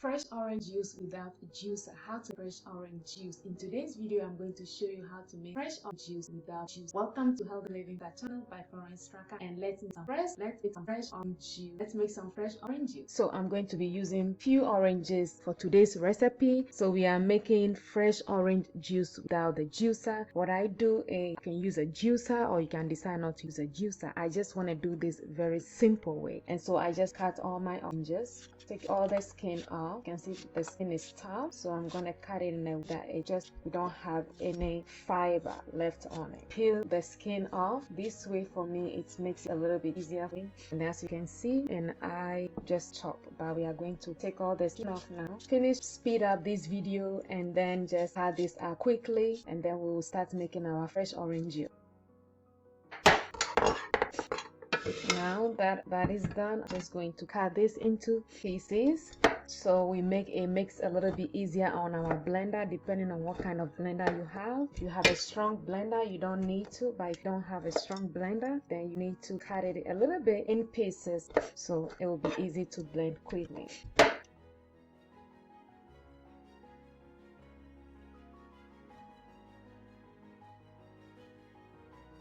Fresh orange juice without a juicer. How to fresh orange juice. In today's video, I'm going to show you how to make fresh orange juice without juice. Welcome to Healthy Living Fitter channel by Florence Tracker, and let's make some fresh orange juice. Let's make some fresh orange juice. So I'm going to be using few oranges for today's recipe. So we are making fresh orange juice without the juicer. What I do is you can use a juicer or you can decide not to use a juicer. I just want to do this very simple way, and so I just cut all my oranges. Take all the skin off. You can see the skin is tough, so I'm gonna cut it in a way that we don't have any fiber left on it. Peel the skin off. This way for me it makes it a little bit easier for me. And as you can see, and I just chop, but we are going to take all the skin off now. Speed up this video and then just cut this out quickly, and then we will start making our fresh orange juice. Now that is done, I'm just going to cut this into pieces so we make a mix a little bit easier on our blender, depending on what kind of blender you have. If you have a strong blender, you don't need to, but if you don't have a strong blender, then you need to cut it a little bit in pieces so it will be easy to blend quickly.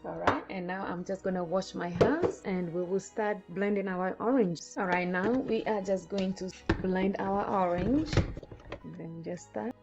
Alright, and now I'm just gonna wash my hands and we will start blending our orange. Alright, now we are just going to blend our orange, and then just start.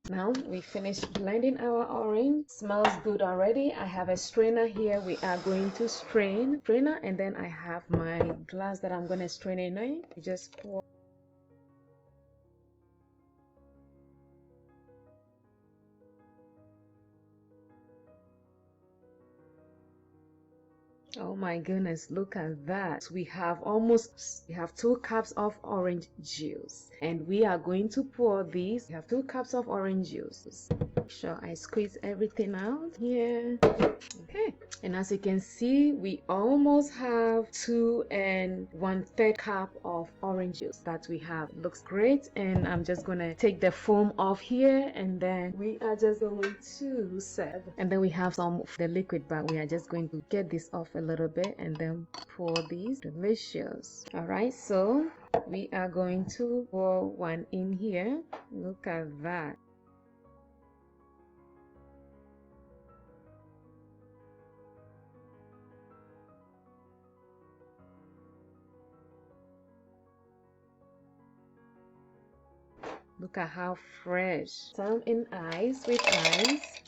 Now we finished blending our orange. Smells good already. I have a strainer here. We are going to strain and then I have my glass that I'm going to strain in. Just pour. Oh my goodness, look at that. We have 2 cups of orange juice, and we are going to pour these. We have 2 cups of orange juice. Sure, I squeeze everything out here. Okay, and as you can see, we almost have 2 1/3 cup of orange juice that we have. Looks great, and I'm just gonna take the foam off here, and then we are just going to serve. And then we have some of the liquid, but we are just going to get this off a little bit and then pour these. Delicious. All right, so we are going to pour one in here. Look at that. Look at how fresh. Some in ice, with ice.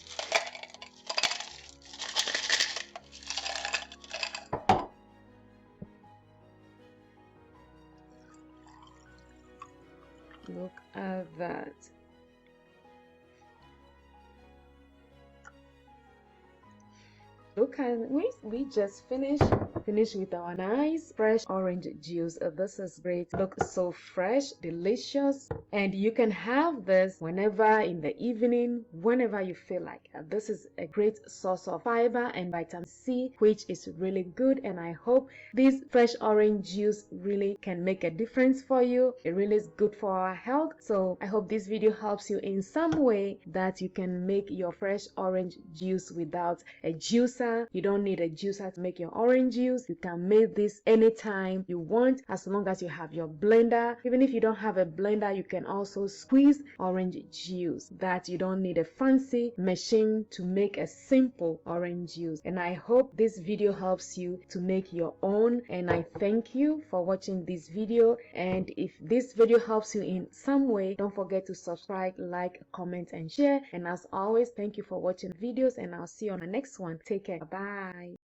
Look at that. Look at, we just finished with our nice fresh orange juice. This is great. Looks so fresh, delicious, and you can have this whenever in the evening, whenever you feel like it. This is a great source of fiber and vitamin C, which is really good, and I hope this fresh orange juice really can make a difference for you. It really is good for our health. So I hope this video helps you in some way, that you can make your fresh orange juice without a juicer. You don't need a juicer to make your orange juice. You can make this anytime you want, as long as you have your blender. Even if you don't have a blender, you can also squeeze orange juice. That you don't need a fancy machine to make a simple orange juice. And I hope this video helps you to make your own, and I thank you for watching this video. And if this video helps you in some way, don't forget to subscribe, like, comment, and share. And as always, thank you for watching videos, and I'll see you on the next one. Take care. Bye.